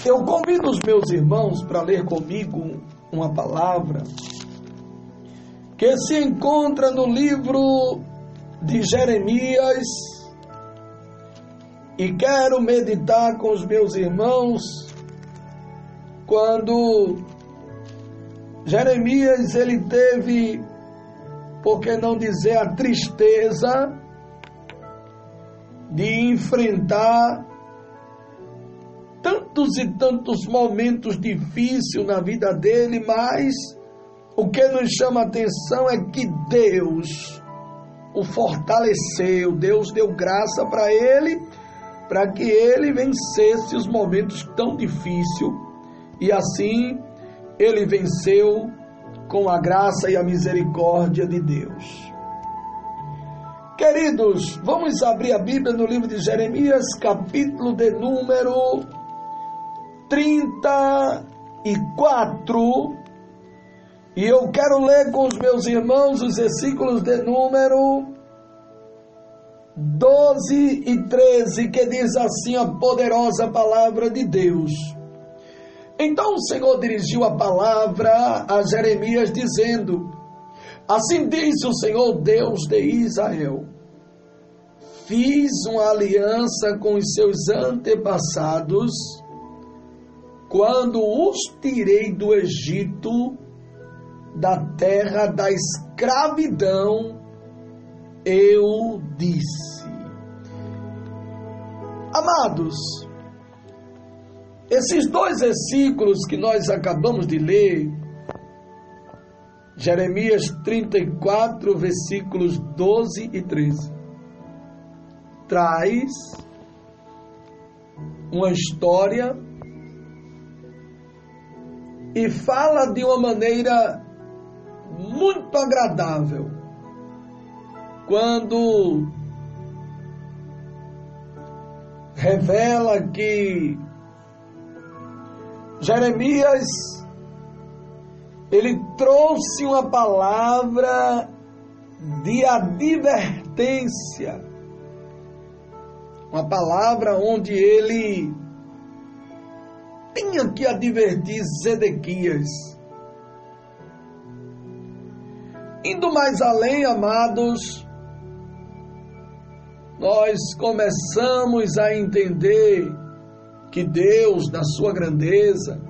Eu convido os meus irmãos para ler comigo uma palavra que se encontra no livro de Jeremias, e quero meditar com os meus irmãos quando Jeremias ele teve, por que não dizer, a tristeza de enfrentar tantos e tantos momentos difíceis na vida dele, mas o que nos chama a atenção é que Deus o fortaleceu, Deus deu graça para ele, para que ele vencesse os momentos tão difíceis, e assim ele venceu com a graça e a misericórdia de Deus. Queridos, vamos abrir a Bíblia no livro de Jeremias, capítulo de número 34, e eu quero ler com os meus irmãos os versículos de número 12 e 13, que diz assim a poderosa palavra de Deus. Então o Senhor dirigiu a palavra a Jeremias, dizendo: assim diz o Senhor Deus de Israel: fiz uma aliança com os seus antepassados, quando os tirei do Egito, da terra da escravidão, eu disse. Amados, esses dois versículos que nós acabamos de ler, Jeremias 34, versículos 12 e 13, traz uma história e fala de uma maneira muito agradável, quando revela que Jeremias ele trouxe uma palavra de advertência, uma palavra onde ele tinha que advertir Zedequias. Indo mais além, amados, nós começamos a entender que Deus, na sua grandeza,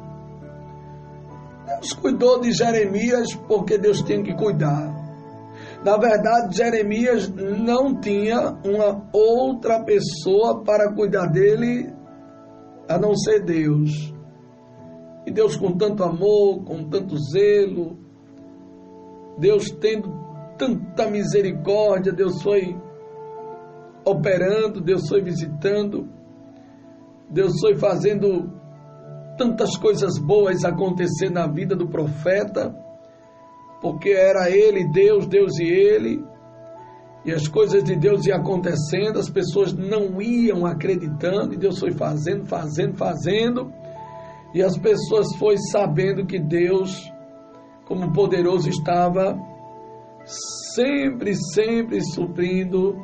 Deus cuidou de Jeremias porque Deus tinha que cuidar. Na verdade, Jeremias não tinha uma outra pessoa para cuidar dele a não ser Deus. E Deus, com tanto amor, com tanto zelo, Deus tendo tanta misericórdia, Deus foi operando, Deus foi visitando, Deus foi fazendo tantas coisas boas acontecer na vida do profeta, porque era ele, Deus e ele, e as coisas de Deus iam acontecendo, as pessoas não iam acreditando, e Deus foi fazendo, e as pessoas foi sabendo que Deus, como poderoso, estava sempre suprindo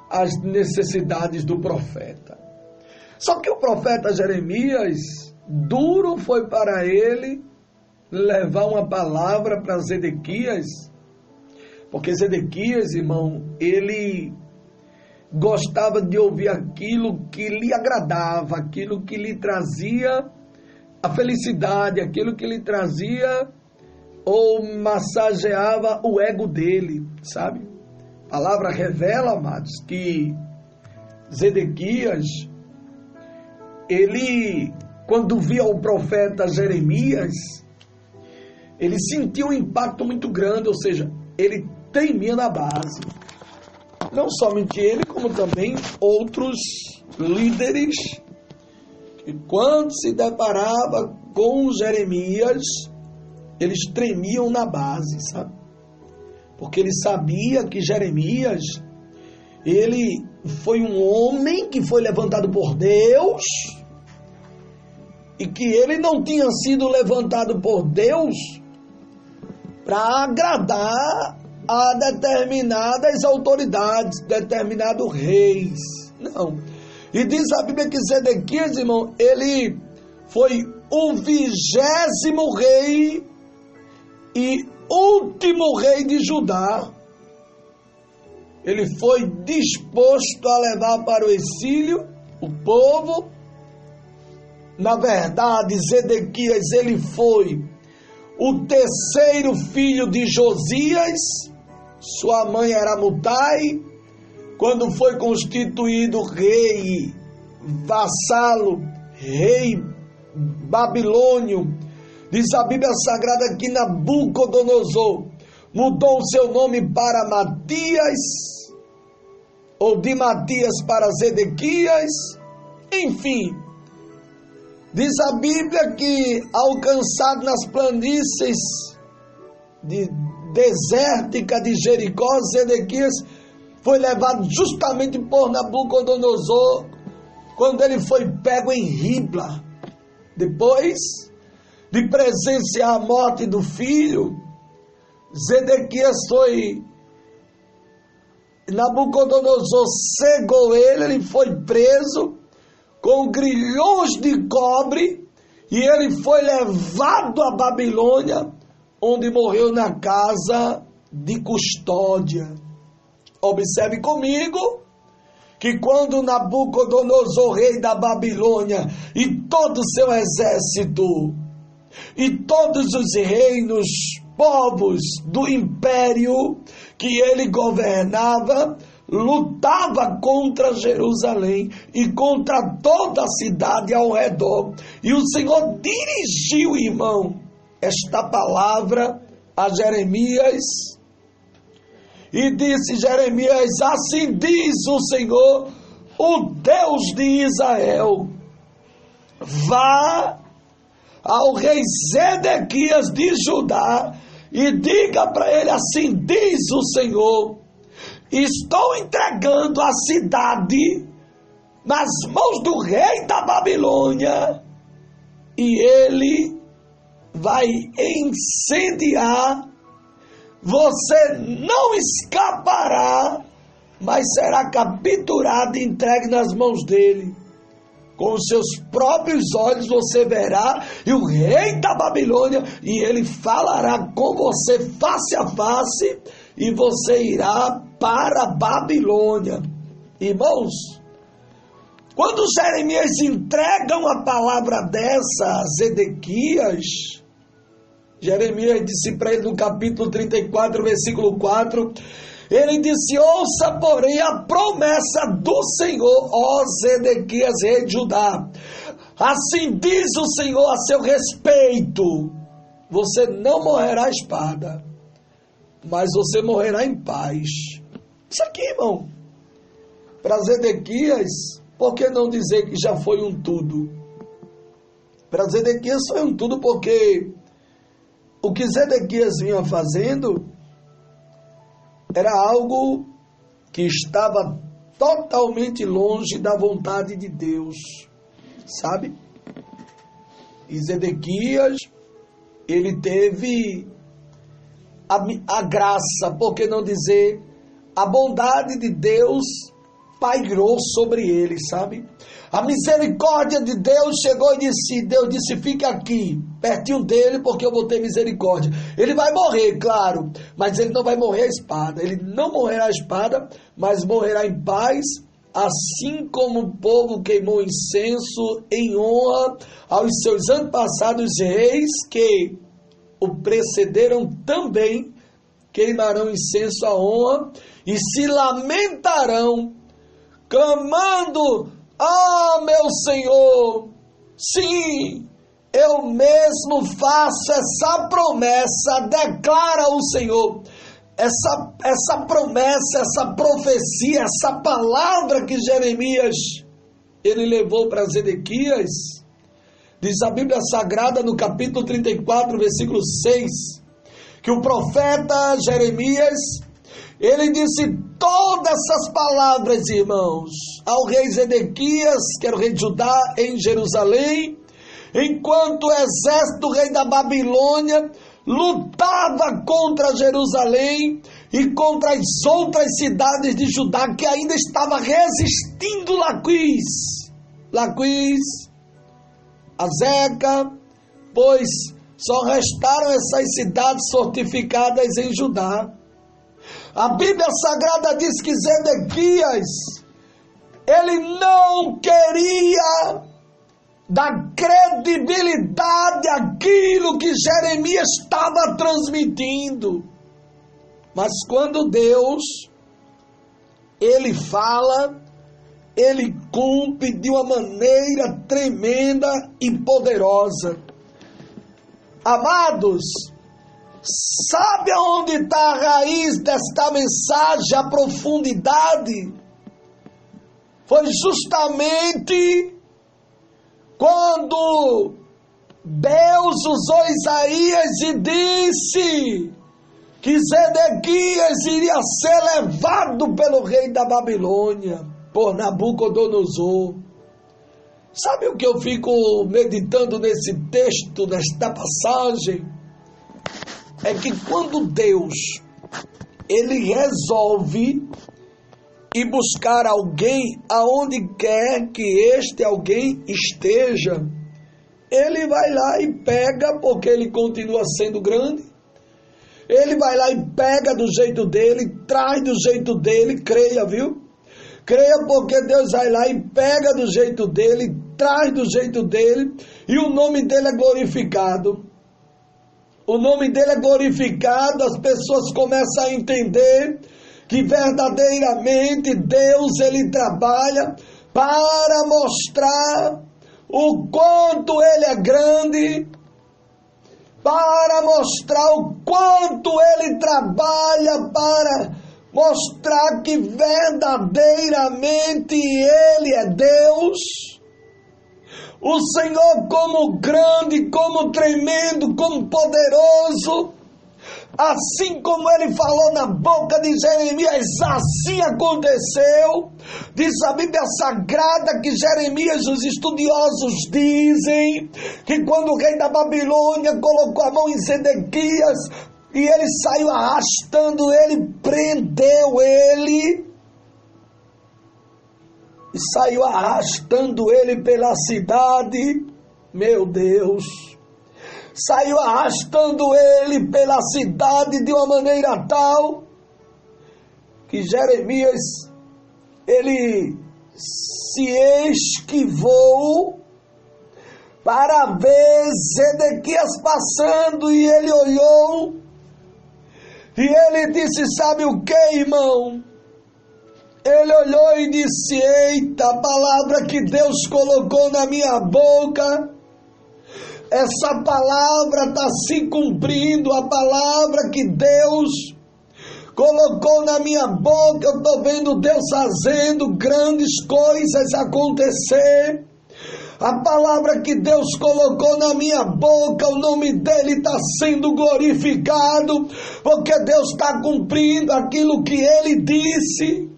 as necessidades do profeta. Só que o profeta Jeremias, duro foi para ele levar uma palavra para Zedequias, porque Zedequias, irmão, ele gostava de ouvir aquilo que lhe agradava, aquilo que lhe trazia a felicidade, aquilo que lhe trazia ou massageava o ego dele, sabe? A palavra revela, amados, que Zedequias, ele, quando via o profeta Jeremias, ele sentiu um impacto muito grande, ou seja, ele temia na base. Não somente ele, como também outros líderes, que quando se deparava com Jeremias, eles tremiam na base, sabe? Porque ele sabia que Jeremias, ele foi um homem que foi levantado por Deus, e que ele não tinha sido levantado por Deus para agradar a determinadas autoridades, determinados reis. Não. E diz a Bíblia que Zedequias, irmão, ele foi o 20º rei e último rei de Judá. Ele foi disposto a levar para o exílio o povo. Na verdade, Zedequias, ele foi o 3º filho de Josias. Sua mãe era Mutai. Quando foi constituído rei, vassalo, rei babilônio, diz a Bíblia Sagrada que Nabucodonosor mudou o seu nome para Matias, ou de Matias para Zedequias. Enfim, diz a Bíblia que, alcançado nas planícies desértica de Jericó, Zedequias foi levado justamente por Nabucodonosor, quando ele foi pego em Ribla. Depois de presenciar a morte do filho, Zedequias Nabucodonosor cegou ele foi preso com grilhões de cobre e ele foi levado à Babilônia, onde morreu na casa de custódia. Observe comigo que quando Nabucodonosor, rei da Babilônia, e todo o seu exército, e todos os reinos, povos do império que ele governava, lutava contra Jerusalém e contra toda a cidade ao redor. E o Senhor dirigiu, irmão, esta palavra a Jeremias, e disse Jeremias: assim diz o Senhor, o Deus de Israel, vá ao rei Zedequias de Judá e diga para ele: assim diz o Senhor, estou entregando a cidade nas mãos do rei da Babilônia e ele vai incendiar. Você não escapará, mas será capturado e entregue nas mãos dele. Com os seus próprios olhos você verá e o rei da Babilônia, e ele falará com você face a face, e você irá para a Babilônia. Irmãos, quando Jeremias entrega uma palavra dessa a Zedequias, Jeremias disse para ele no capítulo 34, versículo 4, ele disse: ouça, porém, a promessa do Senhor, ó Zedequias, rei de Judá. Assim diz o Senhor a seu respeito: você não morrerá à espada, mas você morrerá em paz. Isso aqui, irmão, para Zedequias, por que não dizer que já foi um tudo? Para Zedequias foi um tudo porque o que Zedequias vinha fazendo era algo que estava totalmente longe da vontade de Deus, sabe? E Zedequias, ele teve a graça, por que não dizer, a bondade de Deus pairou sobre ele, sabe? A misericórdia de Deus chegou e disse, Deus disse: fica aqui, pertinho dele, porque eu vou ter misericórdia. Ele vai morrer, claro, mas ele não vai morrer à espada. Ele não morrerá à espada, mas morrerá em paz, assim como o povo queimou incenso em honra aos seus antepassados reis que o precederam, também queimarão incenso à honra e se lamentarão, clamando: ah, meu Senhor, sim, eu mesmo faço essa promessa, declara o Senhor. Essa promessa, essa profecia, essa palavra que Jeremias, ele levou para Zedequias, diz a Bíblia Sagrada no capítulo 34, versículo 6, que o profeta Jeremias, ele disse todas essas palavras, irmãos, ao rei Zedequias, que era o rei de Judá, em Jerusalém, enquanto o exército do rei da Babilônia lutava contra Jerusalém e contra as outras cidades de Judá que ainda estava resistindo. Laquis, Azeca, pois só restaram essas cidades fortificadas em Judá. A Bíblia Sagrada diz que Zedequias, ele não queria dar credibilidade àquilo que Jeremias estava transmitindo. Mas quando Deus, ele fala, ele cumpre de uma maneira tremenda e poderosa. Amados, sabe aonde está a raiz desta mensagem, a profundidade? Foi justamente quando Deus usou Isaías e disse que Zedequias iria ser levado pelo rei da Babilônia, por Nabucodonosor. Sabe o que eu fico meditando nesse texto, nesta passagem? É que quando Deus, ele resolve ir buscar alguém aonde quer que este alguém esteja, ele vai lá e pega, porque ele continua sendo grande. Ele vai lá e pega do jeito dele, traz do jeito dele, creia, viu? Creia, porque Deus vai lá e pega do jeito dele, traz do jeito dele, e o nome dele é glorificado. O nome dele é glorificado, as pessoas começam a entender que verdadeiramente Deus, ele trabalha para mostrar o quanto ele é grande, para mostrar o quanto ele trabalha para mostrar que verdadeiramente ele é Deus. O Senhor como grande, como tremendo, como poderoso, assim como ele falou na boca de Jeremias, assim aconteceu. Diz a Bíblia Sagrada que Jeremias, os estudiosos dizem que quando o rei da Babilônia colocou a mão em Zedequias e ele saiu arrastando ele, prendeu ele e saiu arrastando ele pela cidade, meu Deus, saiu arrastando ele pela cidade de uma maneira tal que Jeremias, ele se esquivou para ver Zedequias passando, e ele olhou e ele disse: sabe o que, irmão? Ele olhou e disse: eita, a palavra que Deus colocou na minha boca, essa palavra está se cumprindo, a palavra que Deus colocou na minha boca, eu estou vendo Deus fazendo grandes coisas acontecer. A palavra que Deus colocou na minha boca, o nome dele está sendo glorificado, porque Deus está cumprindo aquilo que ele disse.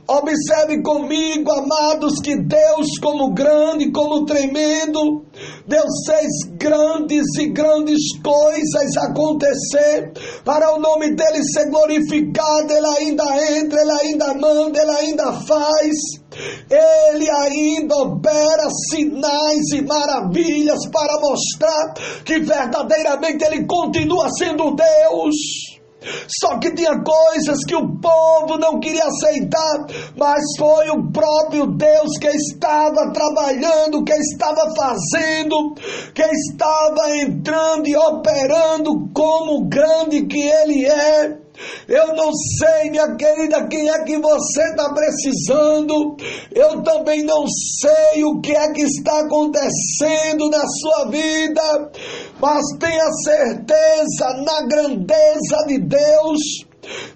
Observe comigo, amados, que Deus, como grande, como tremendo, Deus fez grandes e grandes coisas acontecer, para o nome dele ser glorificado. Ele ainda entra, ele ainda manda, ele ainda faz, ele ainda opera sinais e maravilhas para mostrar que verdadeiramente ele continua sendo Deus. Só que tinha coisas que o povo não queria aceitar, mas foi o próprio Deus que estava trabalhando, que estava fazendo, que estava entrando e operando como grande que ele é. Eu não sei, minha querida, quem é que você está precisando. Eu também não sei o que é que está acontecendo na sua vida, mas tenha certeza na grandeza de Deus.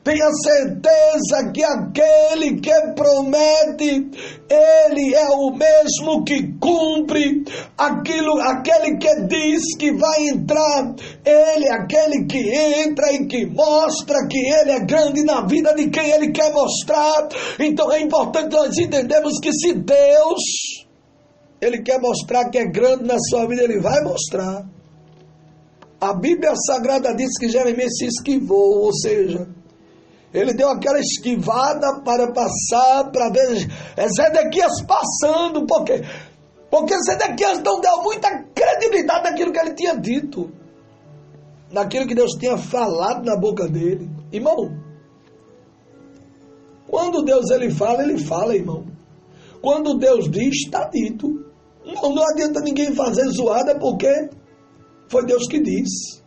Tenha certeza que aquele que promete, ele é o mesmo que cumpre aquele que diz que vai entrar, ele é aquele que entra e que mostra que ele é grande na vida de quem ele quer mostrar. Então é importante nós entendermos que se Deus, ele quer mostrar que é grande na sua vida, ele vai mostrar. A Bíblia Sagrada diz que Jeremias se esquivou, ou seja, ele deu aquela esquivada para passar, para ver Zedequias passando, porque Porque Zedequias não deu muita credibilidade naquilo que ele tinha dito, naquilo que Deus tinha falado na boca dele. Irmão, quando Deus ele fala, irmão. Quando Deus diz, está dito. Não adianta ninguém fazer zoada, porque foi Deus que disse.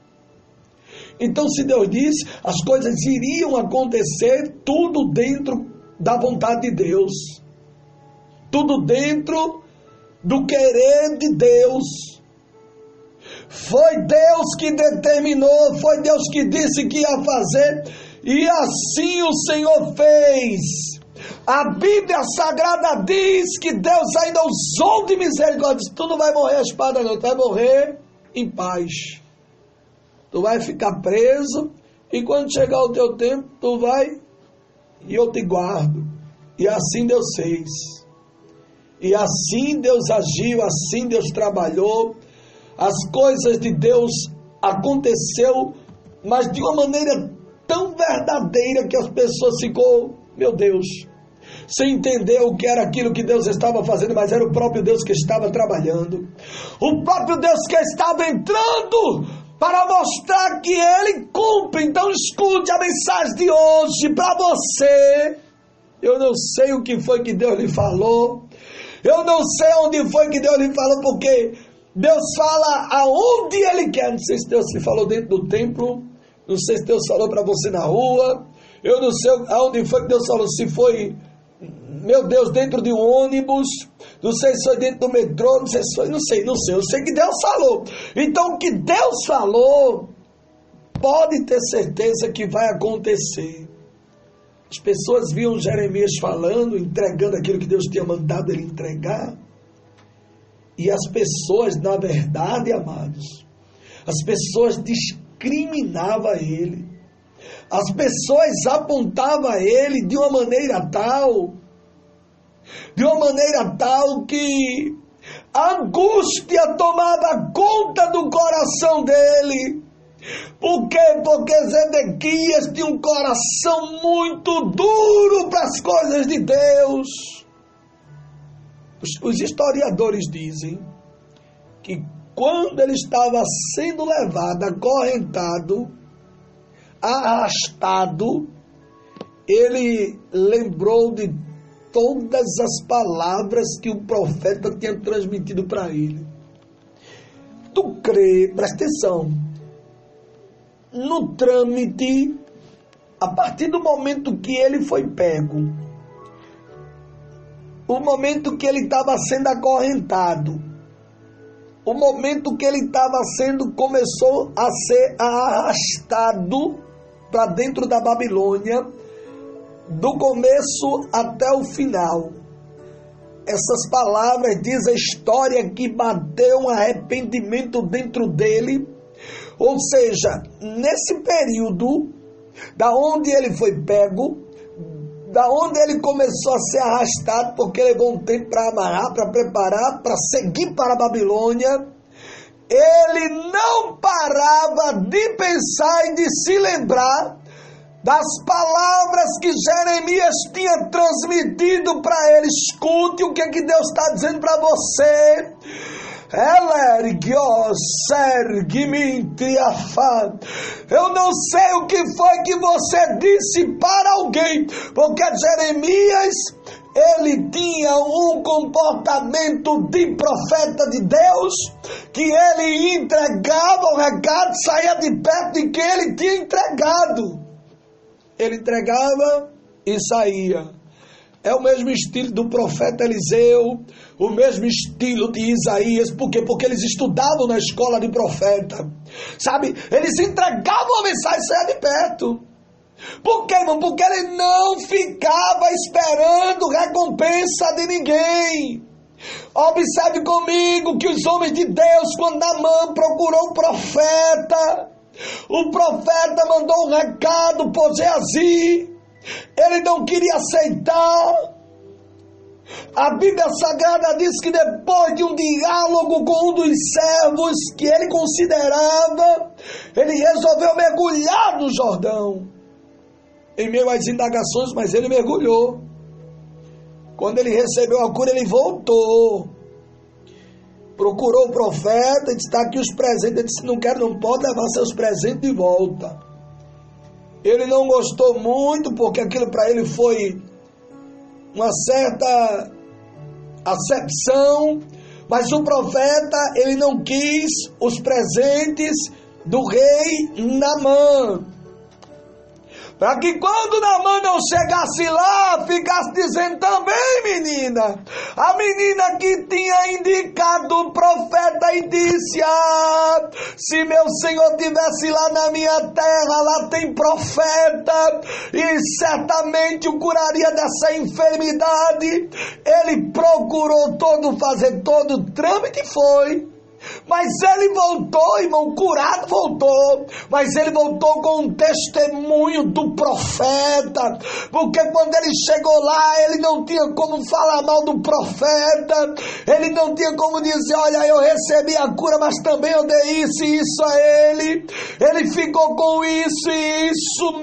Então, se Deus diz, as coisas iriam acontecer, tudo dentro da vontade de Deus. Tudo dentro do querer de Deus. Foi Deus que determinou, foi Deus que disse que ia fazer, e assim o Senhor fez. A Bíblia Sagrada diz que Deus ainda usou de misericórdia. Tu não vai morrer a espada não, tu vai morrer em paz. Tu vai ficar preso, e quando chegar o teu tempo, tu vai e eu te guardo. E assim Deus fez. E assim Deus agiu, assim Deus trabalhou. As coisas de Deus aconteceu, mas de uma maneira tão verdadeira que as pessoas ficou, meu Deus, sem entender o que era aquilo que Deus estava fazendo, mas era o próprio Deus que estava trabalhando. O próprio Deus que estava entrando para mostrar que Ele cumpre. Então escute a mensagem de hoje para você. Eu não sei o que foi que Deus lhe falou. Eu não sei onde foi que Deus lhe falou, porque Deus fala aonde Ele quer. Não sei se Deus lhe falou dentro do templo, não sei se Deus falou para você na rua, eu não sei aonde foi que Deus falou, se foi, meu Deus, dentro de um ônibus, não sei se foi dentro do metrô, não sei se foi, não sei, eu sei que Deus falou. Então o que Deus falou, pode ter certeza que vai acontecer. As pessoas viam Jeremias falando, entregando aquilo que Deus tinha mandado ele entregar. E as pessoas, na verdade, amados, as pessoas discriminavam ele. As pessoas apontavam ele de uma maneira tal que a angústia tomava conta do coração dele. Por quê? Porque Zedequias tinha um coração muito duro para as coisas de Deus. Os historiadores dizem que quando ele estava sendo levado, acorrentado, arrastado, ele lembrou de todas as palavras que o profeta tinha transmitido para ele. Tu crê, presta atenção, no trâmite, a partir do momento que ele foi pego, o momento que ele estava sendo acorrentado, o momento que ele estava começou a ser arrastado para dentro da Babilônia, do começo até o final. Essas palavras, diz a história, que bateu um arrependimento dentro dele. Ou seja, nesse período, da onde ele foi pego, da onde ele começou a ser arrastado, porque levou um tempo para amarrar, para preparar, para seguir para a Babilônia, ele não parava de pensar e de se lembrar das palavras que Jeremias tinha transmitido para ele. Escute o que Deus está dizendo para você. Eu não sei o que foi que você disse para alguém, porque Jeremias, ele tinha um comportamento de profeta de Deus, que ele entregava o recado, saía de perto de quem ele tinha entregado. Ele entregava e saía. É o mesmo estilo do profeta Eliseu, o mesmo estilo de Isaías. Por quê? Porque eles estudavam na escola de profeta. Sabe? Eles entregavam a mensagem e saiam de perto. Por quê, irmão? Porque ele não ficava esperando recompensa de ninguém. Observe comigo que os homens de Deus, quando Naamã procurou o profeta mandou um recado por Geazi. Ele não queria aceitar. A Bíblia Sagrada diz que depois de um diálogo com um dos servos que ele considerava, ele resolveu mergulhar no Jordão. Em meio às indagações, mas ele mergulhou. Quando ele recebeu a cura, ele voltou. procurou o profeta e disse: está aqui os presentes. Ele disse: não quero, não pode levar seus presentes de volta. Ele não gostou muito, porque aquilo para ele foi uma certa acepção, mas o profeta, ele não quis os presentes do rei Naamã, para que quando Naamã não chegasse lá, ficasse dizendo também: menina, a menina que tinha indicado o profeta e disse: se meu Senhor tivesse lá na minha terra, lá tem profeta, e certamente o curaria dessa enfermidade. Ele procurou fazer todo o trâmite e foi. Mas ele voltou, irmão, curado voltou, mas ele voltou com um testemunho do profeta, porque quando ele chegou lá, ele não tinha como falar mal do profeta, ele não tinha como dizer: olha, eu recebi a cura, mas também eu dei isso e isso a ele. Ele ficou com isso e isso,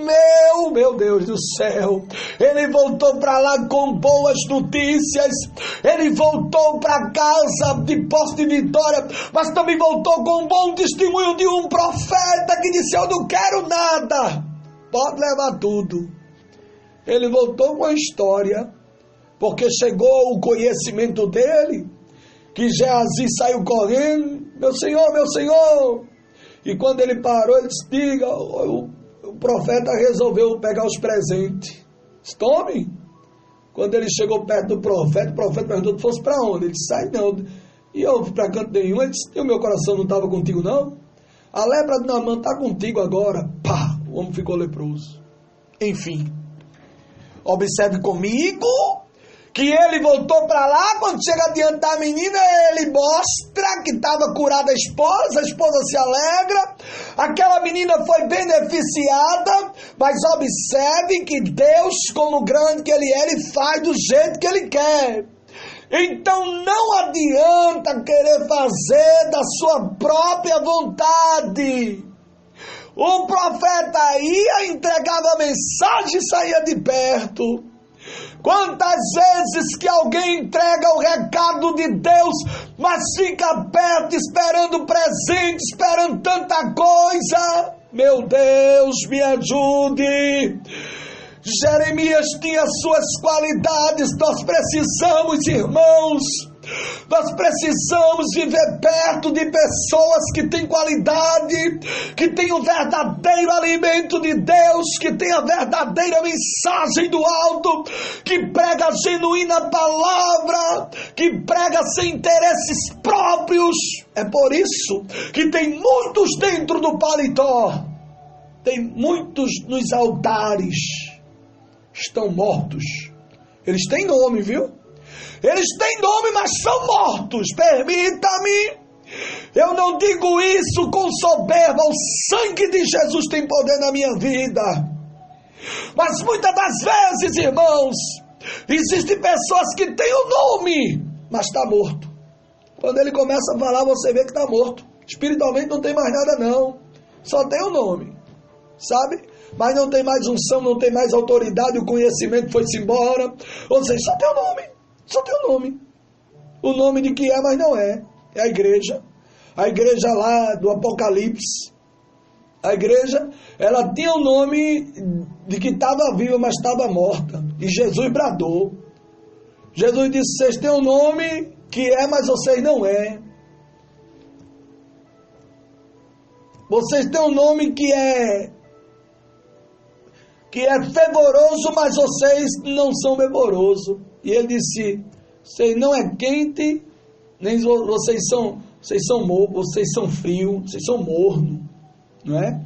meu Deus do céu. Ele voltou para lá com boas notícias, ele voltou para casa de posse de vitória, mas também voltou com um bom testemunho de um profeta que disse: eu não quero nada, pode levar tudo. Ele voltou com a história, porque chegou o conhecimento dele, que Geazi saiu correndo: meu senhor. E quando ele parou, ele disse: diga, o profeta resolveu pegar os presentes. Tome. Quando ele chegou perto do profeta, o profeta perguntou: fosse para onde? Ele disse: sai não. E eu fui para canto nenhum. Ele disse: o meu coração não estava contigo não? A lepra de Naamã está contigo agora. Pá, o homem ficou leproso. Enfim, observe comigo que ele voltou para lá. Quando chega diante da menina, ele mostra que estava curada a esposa se alegra, aquela menina foi beneficiada, mas observe que Deus, como grande que ele é, ele faz do jeito que ele quer. Então não adianta querer fazer da sua própria vontade. O profeta ia, entregava a mensagem e saía de perto. Quantas vezes que alguém entrega o recado de Deus, mas fica perto esperando presente, esperando tanta coisa? Meu Deus, me ajude. Jeremias tinha suas qualidades. Nós precisamos, irmãos, nós precisamos viver perto de pessoas que têm qualidade, que têm o verdadeiro alimento de Deus, que têm a verdadeira mensagem do alto, que prega a genuína palavra, que prega sem interesses próprios. É por isso que tem muitos dentro do paletó, tem muitos nos altares, estão mortos. Eles têm nome, viu? Eles têm nome, mas são mortos. Permita-me, eu não digo isso com soberba. O sangue de Jesus tem poder na minha vida. Mas muitas das vezes, irmãos, existem pessoas que têm o nome, mas está morto. Quando ele começa a falar, você vê que está morto. Espiritualmente não tem mais nada não, só tem o nome, sabe? Mas não tem mais unção, não tem mais autoridade, o conhecimento foi-se embora. Ou seja, só tem o nome. Só tem o nome. O nome de que é, mas não é. É a igreja. A igreja lá do Apocalipse. A igreja, ela tinha o nome de que estava viva, mas estava morta. E Jesus bradou. Jesus disse: vocês têm um nome que é, mas vocês não é. Vocês têm um nome que é fervoroso, mas vocês não são fervorosos. E ele disse: vocês não é quente, nem vocês são frios, vocês são morno, não é?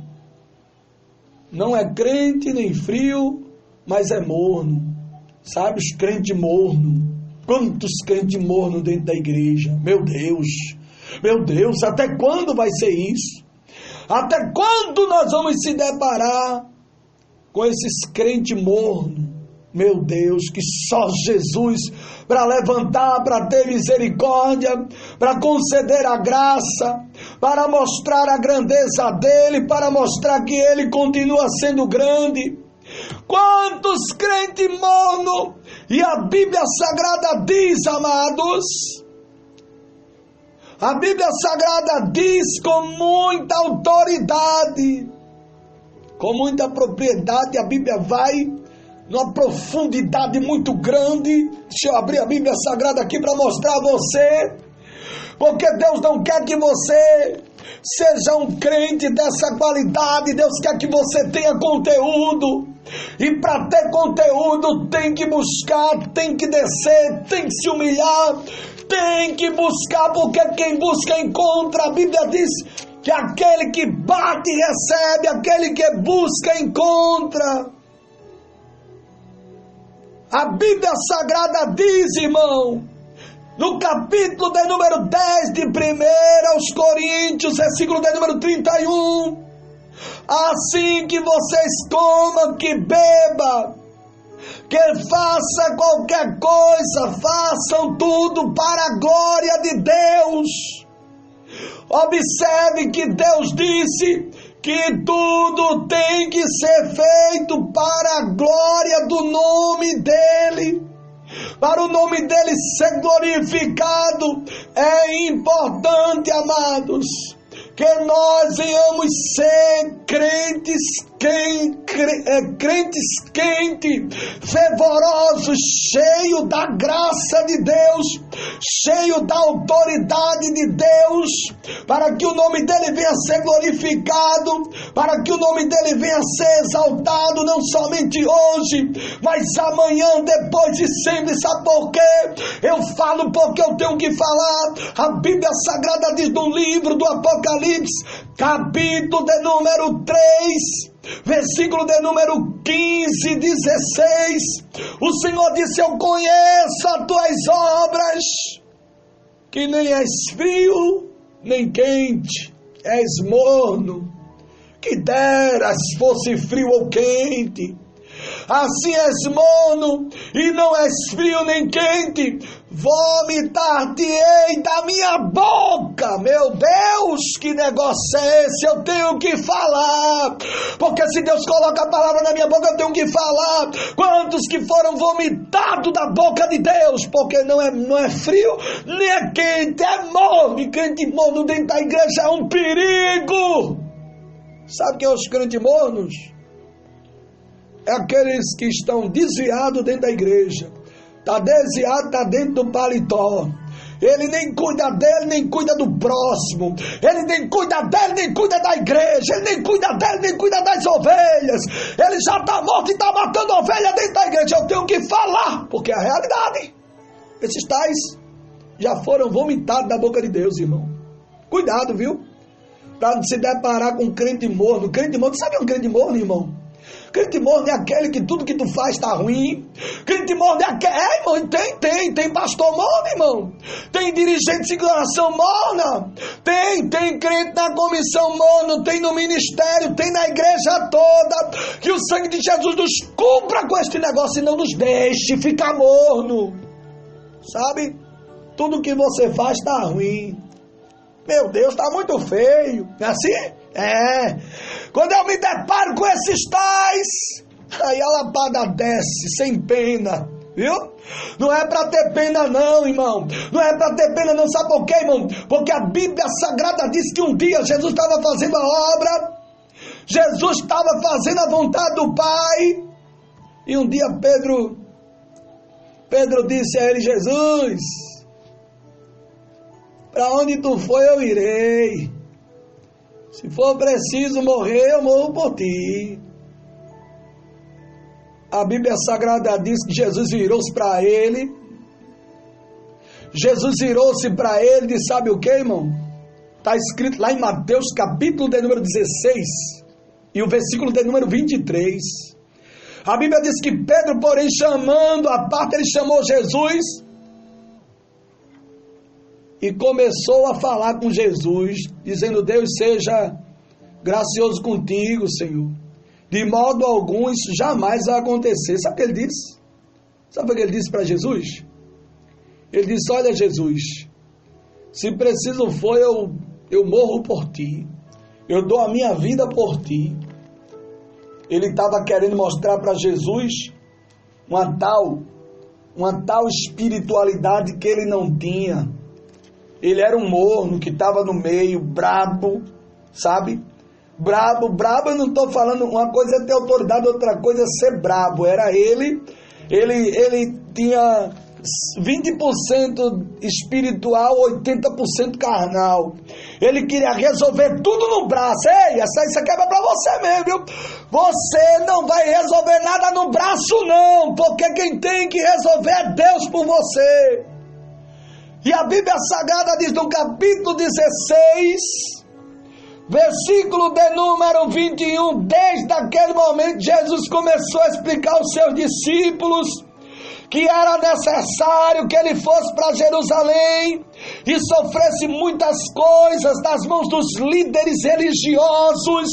Não é crente nem frio, mas é morno. Sabe, os crentes morno. Quantos crentes morno dentro da igreja? Meu Deus, até quando vai ser isso? Até quando nós vamos se deparar com esses crentes mornos? Meu Deus, que só Jesus para levantar, para ter misericórdia, para conceder a graça, para mostrar a grandeza dele, para mostrar que ele continua sendo grande. Quantos crentes mornos! E a Bíblia Sagrada diz, amados, A Bíblia Sagrada diz com muita autoridade, com muita propriedade, a Bíblia vai numa profundidade muito grande. Deixa eu abrir a Bíblia Sagrada aqui para mostrar a você, porque Deus não quer que você seja um crente dessa qualidade. Deus quer que você tenha conteúdo, e para ter conteúdo tem que buscar, tem que descer, tem que se humilhar, tem que buscar, porque quem busca encontra. A Bíblia diz que aquele que bate recebe, aquele que busca encontra. A Bíblia Sagrada diz, irmão, no capítulo de número 10 de 1 aos Coríntios, versículo de número 31, assim que vocês comam, que beba, que faça qualquer coisa, façam tudo para a glória de Deus. Observe que Deus disse que tudo tem que ser feito para a glória do nome dEle. Para o nome dEle ser glorificado. É importante, amados, que nós venhamos ser crentes fervorosos, cheios da graça de Deus, cheio da autoridade de Deus, para que o nome dEle venha ser glorificado, para que o nome dEle venha ser exaltado, não somente hoje, mas amanhã, depois de sempre. Sabe por quê? Eu falo porque eu tenho que falar. A Bíblia Sagrada diz no livro do Apocalipse, capítulo de número 3, versículo de número 15, 16, o Senhor disse: eu conheço as tuas obras, que nem és frio, nem quente, és morno. Que deras fosse frio ou quente. Assim és morno, e não és frio nem quente, vomitar-te-ei da minha boca. Meu Deus, que negócio é esse? Eu tenho que falar, porque se Deus coloca a palavra na minha boca, eu tenho que falar. Quantos que foram vomitados da boca de Deus, porque não é frio, nem é quente, é morno. E crente morno dentro da igreja é um perigo. Sabe quem é os crentes mornos? É aqueles que estão desviados dentro da igreja. Está desviado, está dentro do paletó. Ele nem cuida dele, nem cuida do próximo. Ele nem cuida dele, nem cuida da igreja. Ele nem cuida dele, nem cuida das ovelhas. Ele já está morto e está matando ovelha dentro da igreja. Eu tenho que falar, porque é a realidade. Esses tais já foram vomitados da boca de Deus, irmão. Cuidado, viu? Para se deparar com um crente morno. Crente morno, sabe um crente morno, irmão? Crente morno é aquele que tudo que tu faz está ruim. Crente morno é aquele... irmão, tem pastor morno, irmão. Tem dirigente de seguração morna. Tem crente na comissão morno. Tem no ministério, tem na igreja toda. Que o sangue de Jesus nos cubra com este negócio e não nos deixe ficar morno. Sabe? Tudo que você faz está ruim. Meu Deus, está muito feio. É assim? É. Quando eu me deparo com esses tais, aí a lapada desce sem pena, viu? Não é para ter pena não, irmão. Não é para ter pena não. Sabe por quê, irmão? Porque a Bíblia Sagrada diz que um dia Jesus estava fazendo a obra, Jesus estava fazendo a vontade do Pai, e um dia Pedro disse a ele: Jesus, para onde tu foi eu irei. Se for preciso morrer, eu morro por ti. A Bíblia Sagrada diz que Jesus virou-se para ele. Jesus virou-se para ele e disse: sabe o que, irmão? Está escrito lá em Mateus capítulo de número 16 e o versículo de número 23. A Bíblia diz que Pedro, porém, chamando a parte, ele chamou Jesus e começou a falar com Jesus, dizendo: Deus seja gracioso contigo, Senhor. De modo algum isso jamais vai acontecer. Sabe o que ele disse? Sabe o que ele disse para Jesus? Ele disse: olha, Jesus, se preciso for, eu morro por ti. Eu dou a minha vida por ti. Ele estava querendo mostrar para Jesus uma tal espiritualidade que ele não tinha. Ele era um morno que estava no meio, brabo, sabe? Brabo, eu não estou falando, uma coisa é ter autoridade, outra coisa é ser brabo. Era ele tinha 20% espiritual, 80% carnal. Ele queria resolver tudo no braço. Ei, essa quebra para você mesmo, viu? Você não vai resolver nada no braço não, porque quem tem que resolver é Deus por você. E a Bíblia Sagrada diz no capítulo 16, versículo de número 21, desde aquele momento Jesus começou a explicar aos seus discípulos que era necessário que ele fosse para Jerusalém e sofresse muitas coisas nas mãos dos líderes religiosos,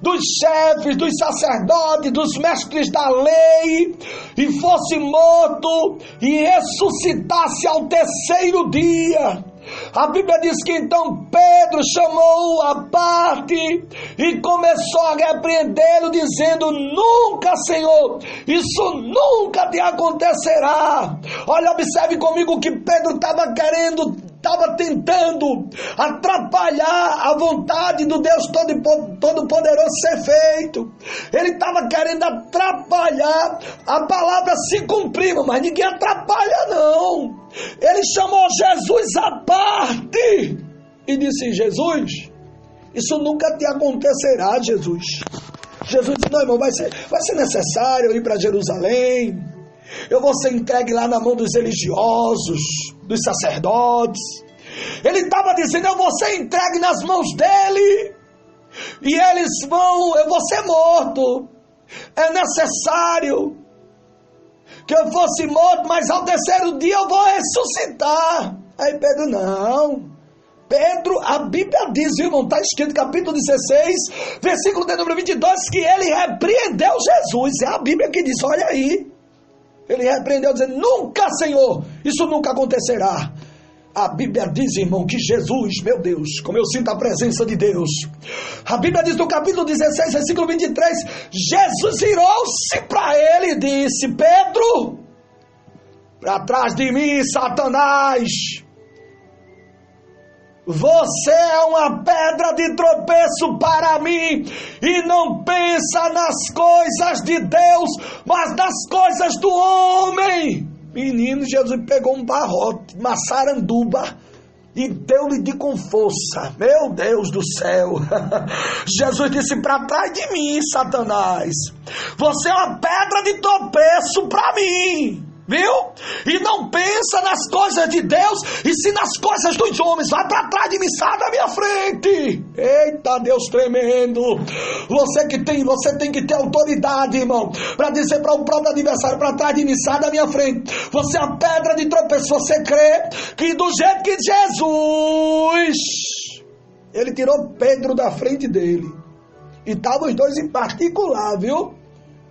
dos chefes, dos sacerdotes, dos mestres da lei, e fosse morto e ressuscitasse ao terceiro dia. A Bíblia diz que então Pedro chamou-o à parte e começou a repreendê-lo, dizendo: nunca, Senhor, isso nunca te acontecerá. Olha, observe comigo que Pedro estava tentando atrapalhar a vontade do Deus Todo-Poderoso ser feito. Ele estava querendo atrapalhar a palavra se cumprir, mas ninguém atrapalha não. Ele chamou Jesus à parte e disse: Jesus, isso nunca te acontecerá, Jesus. Jesus disse: não, irmão, vai ser necessário eu ir para Jerusalém. Eu vou ser entregue lá na mão dos religiosos, dos sacerdotes. Ele estava dizendo: eu vou ser entregue nas mãos dele, e eu vou ser morto. É necessário que eu fosse morto, mas ao terceiro dia eu vou ressuscitar. Aí Pedro: não. Pedro, a Bíblia diz, irmão, está escrito capítulo 16, versículo de número 22, que ele repreendeu Jesus. É a Bíblia que diz, olha aí. Ele repreendeu dizendo: nunca, Senhor, isso nunca acontecerá. A Bíblia diz, irmão, que Jesus, meu Deus, como eu sinto a presença de Deus. A Bíblia diz no capítulo 16, versículo 23, Jesus virou-se para ele e disse: Pedro, para trás de mim, Satanás. Você é uma pedra de tropeço para mim e não pensa nas coisas de Deus, mas nas coisas do homem. Menino, Jesus pegou um barrote, uma saranduba, e deu-lhe com força. Meu Deus do céu. Jesus disse: para trás de mim, Satanás. Você é uma pedra de tropeço para mim. Viu? E não pensa nas coisas de Deus, e sim nas coisas dos homens. Vai para trás de mim, sai da minha frente. Eita, Deus tremendo. Você tem que ter autoridade, irmão, para dizer para o próprio adversário: para trás de mim, sai da minha frente. Você é a pedra de tropeço. Você crê que do jeito que Jesus, ele tirou Pedro da frente dele, e estavam os dois em particular, viu?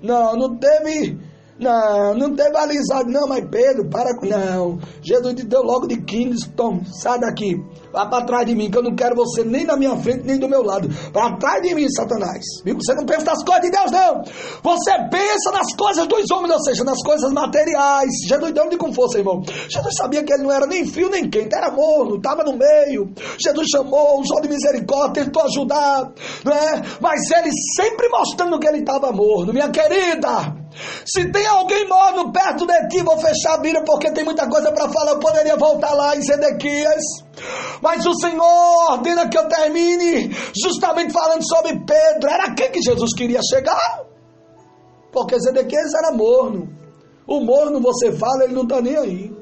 Não teve alisado, não, mas Pedro, para com... Não, Jesus deu logo de 15, toma, sai daqui, vá para trás de mim, que eu não quero você nem na minha frente, nem do meu lado. Para trás de mim, Satanás. Viu? Você não pensa nas coisas de Deus, não. Você pensa nas coisas dos homens, ou seja, nas coisas materiais. Jesus deu-lhe com força, irmão. Jesus sabia que ele não era nem frio nem quente, era morno, estava no meio. Jesus chamou, usou de misericórdia, tentou ajudar, não é? Mas ele sempre mostrando que ele estava morno. Minha querida, se tem alguém morno perto de ti, vou fechar a Bíblia porque tem muita coisa para falar. Eu poderia voltar lá em Zedequias, mas o Senhor ordena que eu termine justamente falando sobre Pedro. Era quem que Jesus queria chegar? Porque Zedequias era morno. O morno, você fala, ele não está nem aí.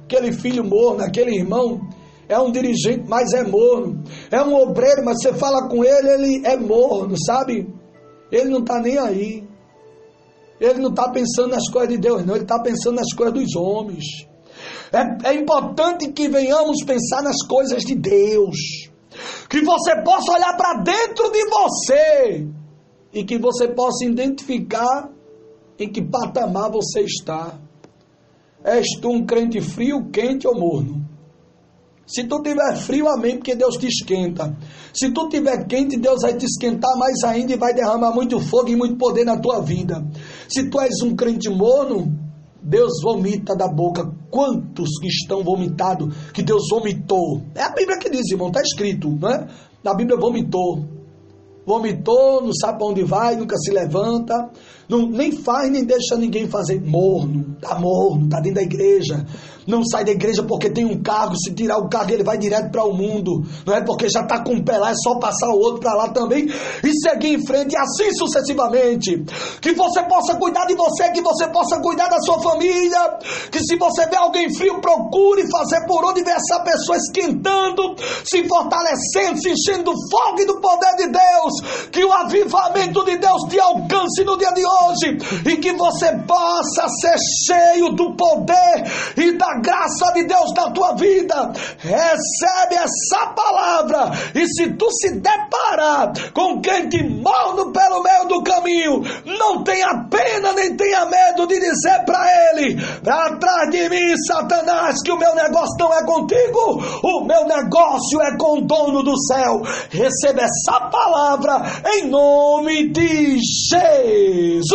Aquele filho morno, aquele irmão é um dirigente, mas é morno. É um obreiro, mas você fala com ele, ele é morno, sabe? Ele não está nem aí. Ele não está pensando nas coisas de Deus, não. Ele está pensando nas coisas dos homens. É importante que venhamos pensar nas coisas de Deus. Que você possa olhar para dentro de você. E que você possa identificar em que patamar você está. És tu um crente frio, quente ou morno? Se tu tiver frio, amém, porque Deus te esquenta. Se tu tiver quente, Deus vai te esquentar mais ainda e vai derramar muito fogo e muito poder na tua vida. Se tu és um crente morno, Deus vomita da boca. Quantos que estão vomitados, que Deus vomitou? É a Bíblia que diz, irmão, está escrito, não é? Na Bíblia vomitou, não sabe para onde vai, nunca se levanta, nem faz, nem deixa ninguém fazer. Morno, tá dentro da igreja, não sai da igreja porque tem um cargo, se tirar o cargo ele vai direto para o mundo, não é porque já está com um pé lá, é só passar o outro para lá também e seguir em frente, e assim sucessivamente. Que você possa cuidar de você, que você possa cuidar da sua família, que se você vê alguém frio, procure fazer por onde ver essa pessoa esquentando, se fortalecendo, se enchendo do fogo e do poder de Deus, que o avivamento de Deus te alcance no dia de hoje, e que você possa ser cheio do poder e da graça de Deus na tua vida. Recebe essa palavra, e se tu se deparar com quem te morno pelo meio do caminho, não tenha pena nem tenha medo de dizer para ele: para trás de mim, Satanás, que o meu negócio não é contigo, o meu negócio é com o dono do céu. Receba essa palavra em nome de Jesus.